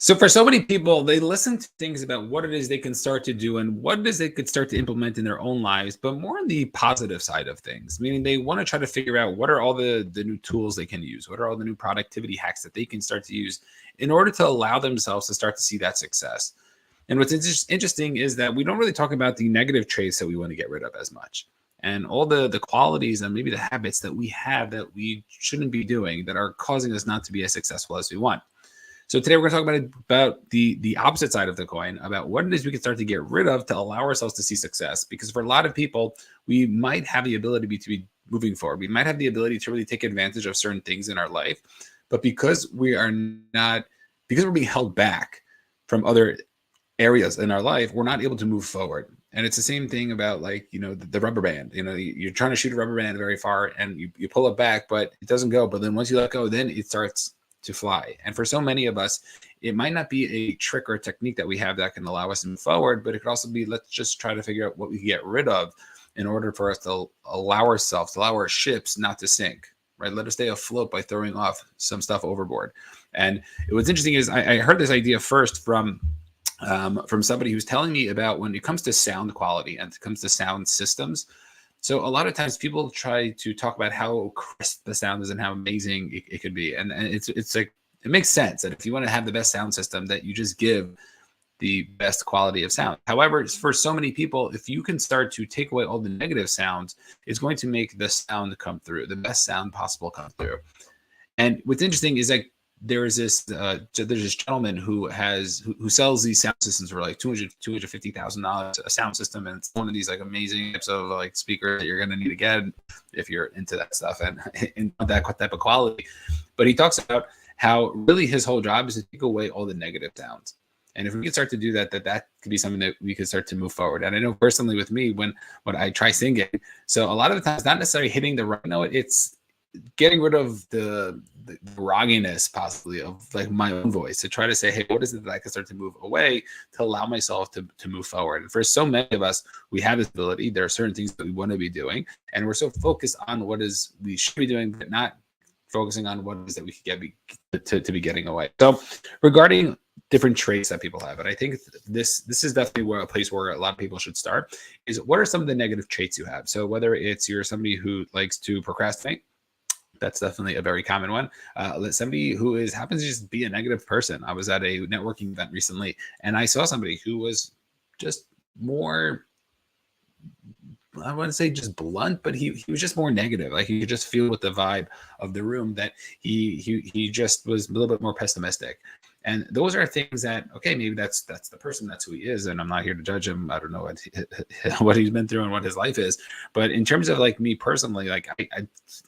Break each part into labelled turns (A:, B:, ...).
A: So for so many people, they listen to things about what it is they can start to do and what it is they could start to implement in their own lives, but more on the positive side of things, meaning they want to try to figure out what are all the new tools they can use, what are all the new productivity hacks that they can start to use in order to allow themselves to start to see that success. And what's interesting is that we don't really talk about the negative traits that we want to get rid of as much. And all the qualities and maybe the habits that we have that we shouldn't be doing that are causing us not to be as successful as we want. So today we're going to talk about the opposite side of the coin, about what it is we can start to get rid of to allow ourselves to see success. Because for a lot of people, we might have the ability to be moving forward. We might have the ability to really take advantage of certain things in our life, but because we're being held back from other areas in our life, we're not able to move forward. And it's the same thing about the rubber band. You're trying to shoot a rubber band very far and you pull it back, but it doesn't go. But then once you let go, then it starts to fly. And for so many of us, it might not be a trick or a technique that we have that can allow us to move forward, but it could also be, let's just try to figure out what we can get rid of in order for us to allow our ships not to sink, right? Let us stay afloat by throwing off some stuff overboard. And what's interesting is I heard this idea first from somebody who's telling me about when it comes to sound quality and it comes to sound systems. So a lot of times people try to talk about how crisp the sound is and how amazing it could be. And it's like, it makes sense that if you want to have the best sound system, that you just give the best quality of sound. However, for so many people, if you can start to take away all the negative sounds, it's going to make the sound come through, the best sound possible come through. And what's interesting is that there's this gentleman who sells these sound systems for like $250,000 a sound system, and it's one of these like amazing types of like speaker that you're going to need to get if you're into that stuff and that type of quality. But he talks about how really his whole job is to take away all the negative sounds. And if we could start to do that could be something that we could start to move forward. And I know personally with me, when I try singing, so a lot of the times not necessarily hitting the right note, it's getting rid of the grogginess possibly of like my own voice, to try to say, hey, what is it that I can start to move away to allow myself to move forward? And for so many of us, we have this ability. There are certain things that we want to be doing, and we're so focused on what is we should be doing, but not focusing on what it is that we could to be getting away. So regarding different traits that people have, and I think this is definitely a place where a lot of people should start, is what are some of the negative traits you have? So whether it's you're somebody who likes to procrastinate, that's definitely a very common one. Somebody who happens to just be a negative person. I was at a networking event recently, and I saw somebody who was just more, I wouldn't say just blunt, but he was just more negative. Like you could just feel with the vibe of the room that he just was a little bit more pessimistic. And those are things that, okay, maybe that's the person, that's who he is. And I'm not here to judge him. I don't know what he's been through and what his life is. But in terms of like me personally, like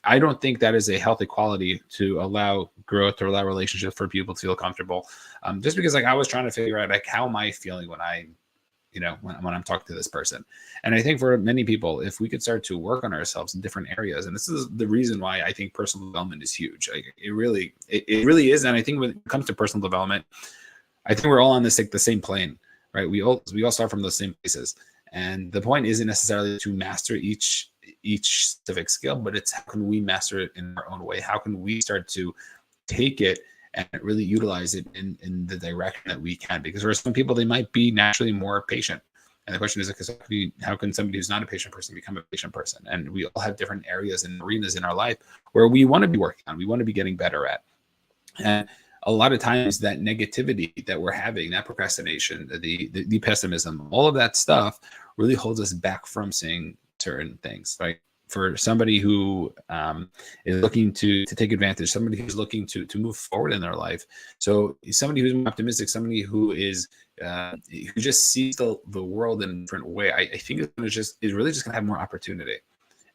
A: I don't think that is a healthy quality to allow growth or allow relationships for people to feel comfortable. Just because like I was trying to figure out like, how am I feeling when when I'm talking to this person. And I think for many people, if we could start to work on ourselves in different areas, and this is the reason why I think personal development is huge. Like it really is. And I think when it comes to personal development, I think we're all on the same plane, right? We all start from those same places. And the point isn't necessarily to master each specific skill, but it's how can we master it in our own way? How can we start to take it and really utilize it in the direction that we can? Because for some people, they might be naturally more patient. And the question is, how can somebody who's not a patient person become a patient person? And we all have different areas and arenas in our life where we want to be working on, we want to be getting better at. And a lot of times that negativity that we're having, that procrastination, the pessimism, all of that stuff really holds us back from seeing certain things, right? For somebody who is looking to take advantage, somebody who's looking to move forward in their life. So somebody who's more optimistic, somebody who is who just sees the world in a different way, I think is really just gonna have more opportunity.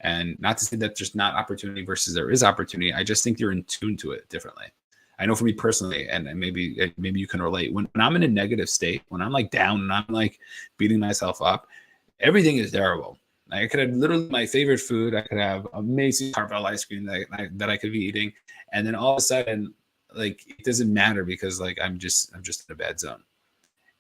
A: And not to say that there's not opportunity versus there is opportunity. I just think you're in tune to it differently. I know for me personally, and maybe you can relate, when I'm in a negative state, when I'm like down and I'm like beating myself up, everything is terrible. I could have literally my favorite food. I could have amazing caramel ice cream that I could be eating, and then all of a sudden, like it doesn't matter because like I'm just in a bad zone.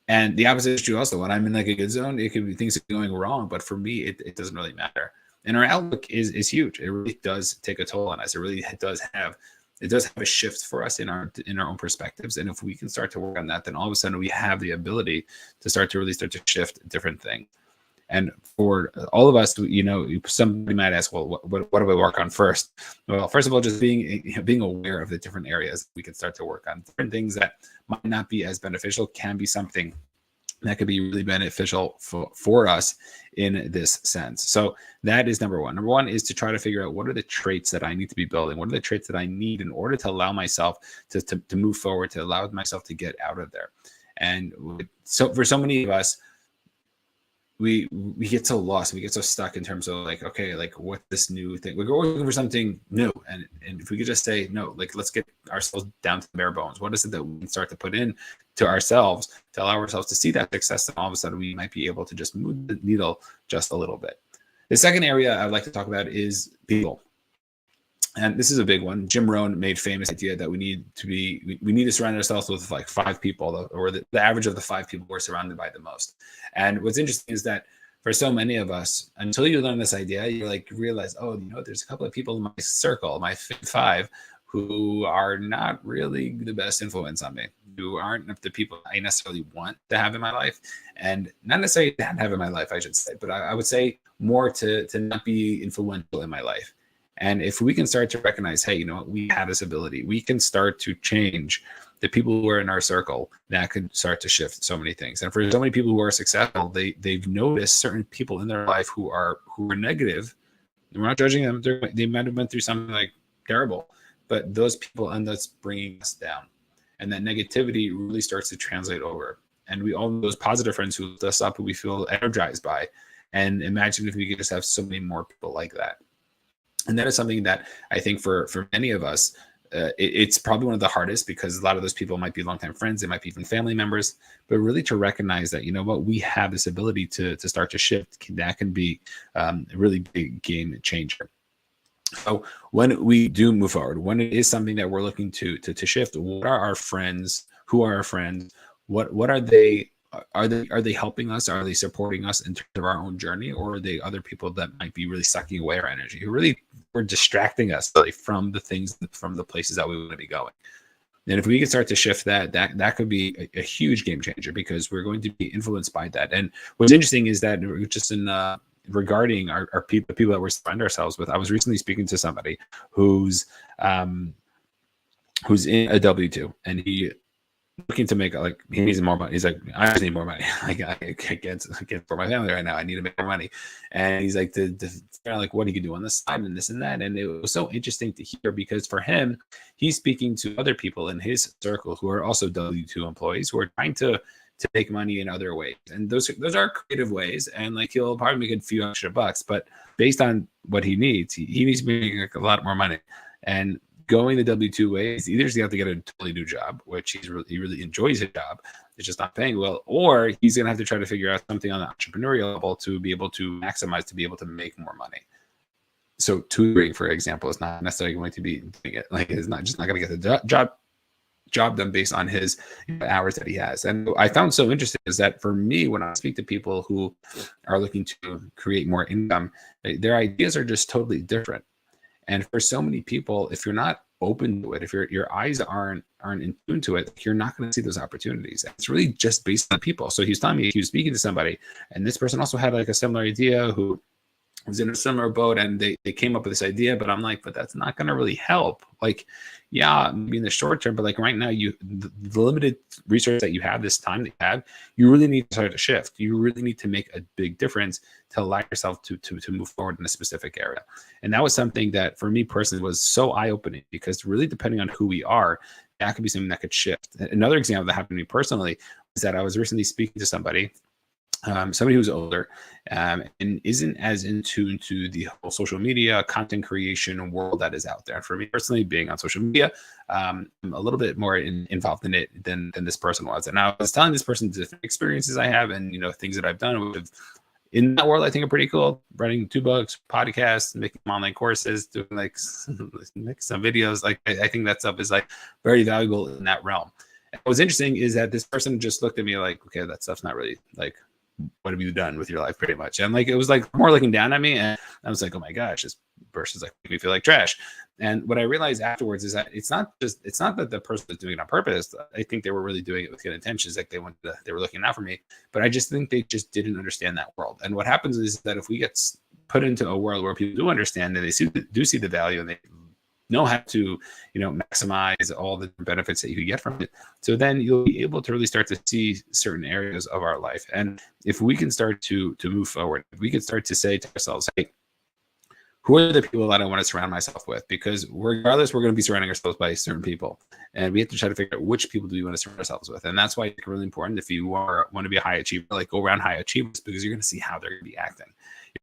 A: And the opposite is true also. When I'm in like a good zone, it could be things going wrong, but for me, it doesn't really matter. And our outlook is huge. It really does take a toll on us. It really does have it does have a shift for us in our own perspectives. And if we can start to work on that, then all of a sudden we have the ability to start to shift different things. And for all of us, somebody might ask, well, what do I work on first? Well, first of all, just being aware of the different areas we can start to work on. Different things that might not be as beneficial can be something that could be really beneficial for us in this sense. So that is number one. Number one is to try to figure out what are the traits that I need to be building? What are the traits that I need in order to allow myself to move forward, to allow myself to get out of there? And so for so many of us, we get so lost, we get so stuck in terms of like, okay, like what this new thing, we're always looking for something new. And if we could just say, no, like, let's get ourselves down to the bare bones. What is it that we can start to put in to ourselves to allow ourselves to see that success? And all of a sudden we might be able to just move the needle just a little bit. The second area I'd like to talk about is people. And this is a big one. Jim Rohn made famous idea that we need to surround ourselves with like 5 people, or the average of the 5 people we're surrounded by the most. And what's interesting is that for so many of us, until you learn this idea, you like realize, oh, there's a couple of people in my circle, my 5, who are not really the best influence on me, who aren't the people I necessarily want to have in my life, and not necessarily to have in my life, I should say, but I would say more to not be influential in my life. And if we can start to recognize, hey, we have this ability, we can start to change the people who are in our circle, that could start to shift so many things. And for so many people who are successful, they've noticed certain people in their life who are negative. We're not judging them. They might have been through something like terrible, but those people end up bringing us down. And that negativity really starts to translate over. And we all know those positive friends who lift us up, who we feel energized by. And imagine if we could just have so many more people like that. And that is something that I think for many of us, it's probably one of the hardest, because a lot of those people might be longtime friends, they might be even family members, but really to recognize that, we have this ability to start to shift, that can be a really big game changer. So when we do move forward, when it is something that we're looking to shift, what are our friends? Who are our friends? What are they? Are they helping us? Are they supporting us in terms of our own journey, or are they other people that might be really sucking away our energy, who really were distracting us really from the things, from the places that we want to be going? And if we can start to shift that could be a huge game changer, because we're going to be influenced by that. And what's interesting is that just in regarding our people, the people that we surround ourselves with, I was recently speaking to somebody who's in a W-2, and he looking to make, like, he needs more money. He's like, I just need more money. Like, I can't for my family right now. I need to make more money. And he's like, like what he could do on the side and this and that. And it was so interesting to hear, because for him, he's speaking to other people in his circle who are also W-2 employees, who are trying to make money in other ways. And those are creative ways. And like, he'll probably make a few extra bucks, but based on what he needs, he needs to be making like a lot more money. And going the W-2 way is either he's got to get a totally new job, which he really enjoys his job, it's just not paying well, or he's going to have to try to figure out something on the entrepreneurial level to be able to maximize, to be able to make more money. So tutoring, for example, is not necessarily going to be doing it. Like, it's not going to get the job done based on his hours that he has. And I found so interesting is that for me, when I speak to people who are looking to create more income, their ideas are just totally different. And for so many people, if you're not open to it, if your eyes aren't in tune to it, you're not going to see those opportunities. And it's really just based on people. So he was telling me he was speaking to somebody, and this person also had like a similar idea, who was in a similar boat, and they came up with this idea, but I'm like, but that's not going to really help. Like, yeah, maybe in the short term, but like right now, the limited resource that you have, this time that you have, you really need to start to shift. You really need to make a big difference to allow yourself to move forward in a specific area. And that was something that for me personally was so eye-opening, because really depending on who we are, that could be something that could shift. Another example that happened to me personally is that I was recently speaking to somebody who's older and isn't as in tune to the whole social media content creation world that is out there. And for me personally, being on social media, I'm a little bit more involved in it than this person was. And I was telling this person the different experiences I have, and things that I've done with in that world, I think are pretty cool. Writing 2 books, podcasts, making online courses, doing like some videos. Like, I think that stuff is like very valuable in that realm. And what's interesting is that this person just looked at me like, okay, that stuff's not really like what have you done with your life, pretty much. And like, it was like more looking down at me, and I was like, oh my gosh, this person's like making me feel like trash. And what I realized afterwards is that it's not that the person was doing it on purpose. I think they were really doing it with good intentions. Like they were looking out for me, but I just think they just didn't understand that world. And what happens is that if we get put into a world where people do understand and they do see the value, and they know how to, maximize all the benefits that you can get from it. So then you'll be able to really start to see certain areas of our life. And if we can start to move forward, if we can start to say to ourselves, hey, who are the people that I want to surround myself with? Because regardless, we're going to be surrounding ourselves by certain people. And we have to try to figure out which people do we want to surround ourselves with. And that's why it's really important, if you want to be a high achiever, like go around high achievers, because you're going to see how they're going to be acting.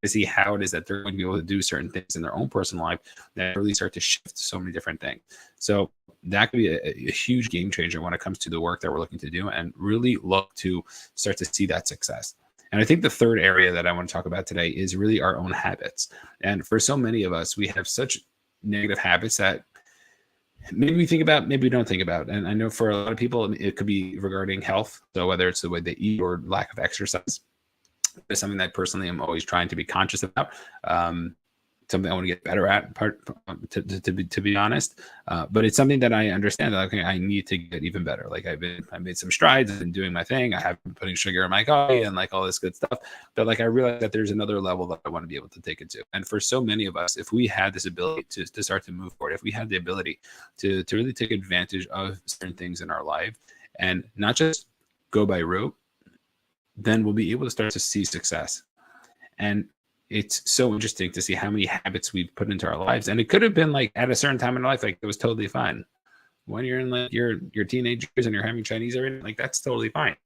A: To see how it is that they're going to be able to do certain things in their own personal life that really start to shift so many different things. So that could be a huge game changer when it comes to the work that we're looking to do, and really look to start to see that success. And I think the third area that I want to talk about today is really our own habits. And for so many of us, we have such negative habits that maybe we think about, maybe we don't think about. And I know for a lot of people, it could be regarding health. So whether it's the way they eat or lack of exercise, it's something that personally I'm always trying to be conscious about. Something I want to get better at, to be honest. But it's something that I understand that, okay, I need to get even better. Like I made some strides and doing my thing. I have been putting sugar in my coffee and like all this good stuff. But like I realize that there's another level that I want to be able to take it to. And for so many of us, if we had this ability to start to move forward, if we had the ability to really take advantage of certain things in our life and not just go by rote, then we'll be able to start to see success. And it's so interesting to see how many habits we've put into our lives. And it could have been like at a certain time in our life, like it was totally fine. When you're in like your teenage years and you're having Chinese every day, like that's totally fine.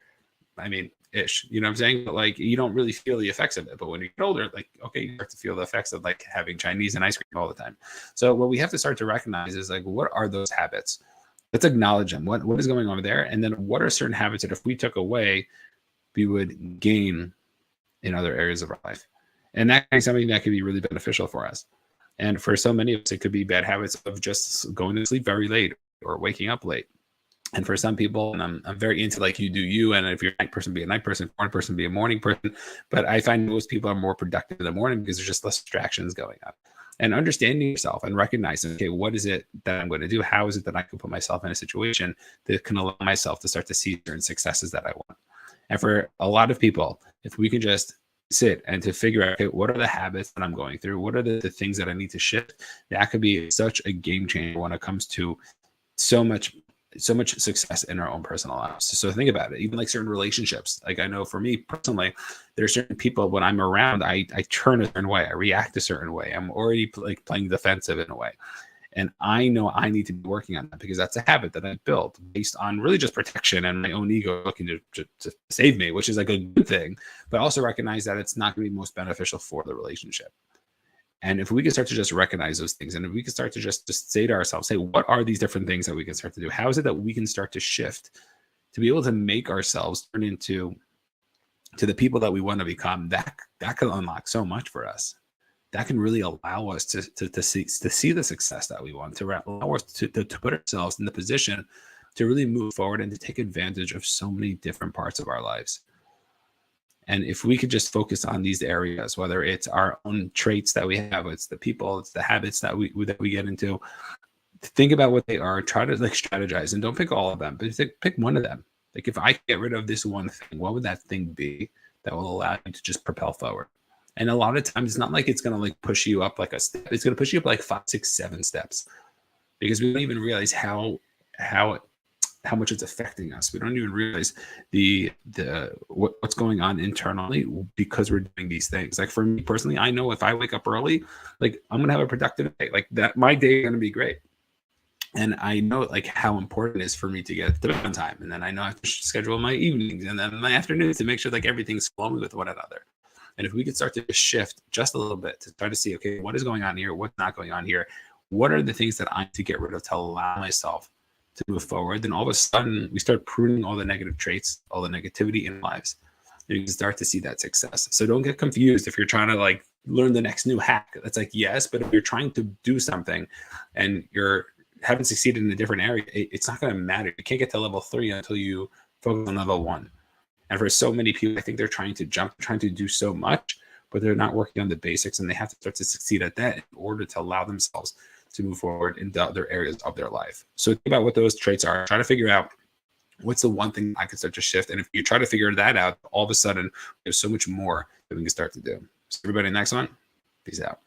A: I mean, ish, you know what I'm saying? But like, you don't really feel the effects of it. But when you get older, like, okay, you start to feel the effects of like having Chinese and ice cream all the time. So what we have to start to recognize is like, what are those habits? Let's acknowledge them. What is going on there? And then what are certain habits that if we took away, we would gain in other areas of our life? And that is something that could be really beneficial for us. And for so many of us, it could be bad habits of just going to sleep very late or waking up late. And for some people, and I'm very into like you do you, and if you're a night person, be a night person, morning person, be a morning person. But I find most people are more productive in the morning because there's just less distractions going on. And understanding yourself and recognizing, okay, what is it that I'm going to do? How is it that I can put myself in a situation that can allow myself to start to see certain successes that I want? And for a lot of people, if we can just sit and to figure out, okay, what are the habits that I'm going through? What are the things that I need to shift? That could be such a game changer when it comes to so much success in our own personal lives. So think about it, even like certain relationships. Like I know for me personally, there are certain people when I'm around, I turn a certain way, I react a certain way. I'm already playing defensive in a way. And I know I need to be working on that because that's a habit that I built based on really just protection and my own ego looking to save me, which is like a good thing, but also recognize that it's not going to be most beneficial for the relationship. And if we can start to just recognize those things, and if we can start to just say to ourselves, hey, what are these different things that we can start to do? How is it that we can start to shift to be able to make ourselves turn into the people that we want to become? That can unlock so much for us. That can really allow us to see the success that we want, to allow us to put ourselves in the position to really move forward and to take advantage of so many different parts of our lives. And if we could just focus on these areas, whether it's our own traits that we have, it's the people, it's the habits that we get into, think about what they are, try to like strategize, and don't pick all of them, but pick one of them. Like if I get rid of this one thing, what would that thing be that will allow you to just propel forward? And a lot of times it's not like it's going to like push you up like a step. It's going to push you up like 5, 6, 7 steps, because we don't even realize how much it's affecting us. We don't even realize what's going on internally because we're doing these things. Like for me personally, I know if I wake up early, like I'm going to have a productive day, like that my day is going to be great. And I know like how important it is for me to get to bed on time. And then I know I have to schedule my evenings and then my afternoons to make sure like everything's flowing with one another. And if we could start to shift just a little bit to try to see, okay, what is going on here? What's not going on here? What are the things that I need to get rid of to allow myself to move forward? Then all of a sudden we start pruning all the negative traits, all the negativity in lives. And you can start to see that success. So don't get confused if you're trying to like learn the next new hack. That's like, yes, but if you're trying to do something and you're haven't succeeded in a different area, it's not going to matter. You can't get to level 3 until you focus on level 1. And for so many people, I think they're trying to jump, trying to do so much, but they're not working on the basics, and they have to start to succeed at that in order to allow themselves to move forward in the other areas of their life. So think about what those traits are. Try to figure out what's the one thing I can start to shift. And if you try to figure that out, all of a sudden, there's so much more that we can start to do. So everybody, next one, peace out.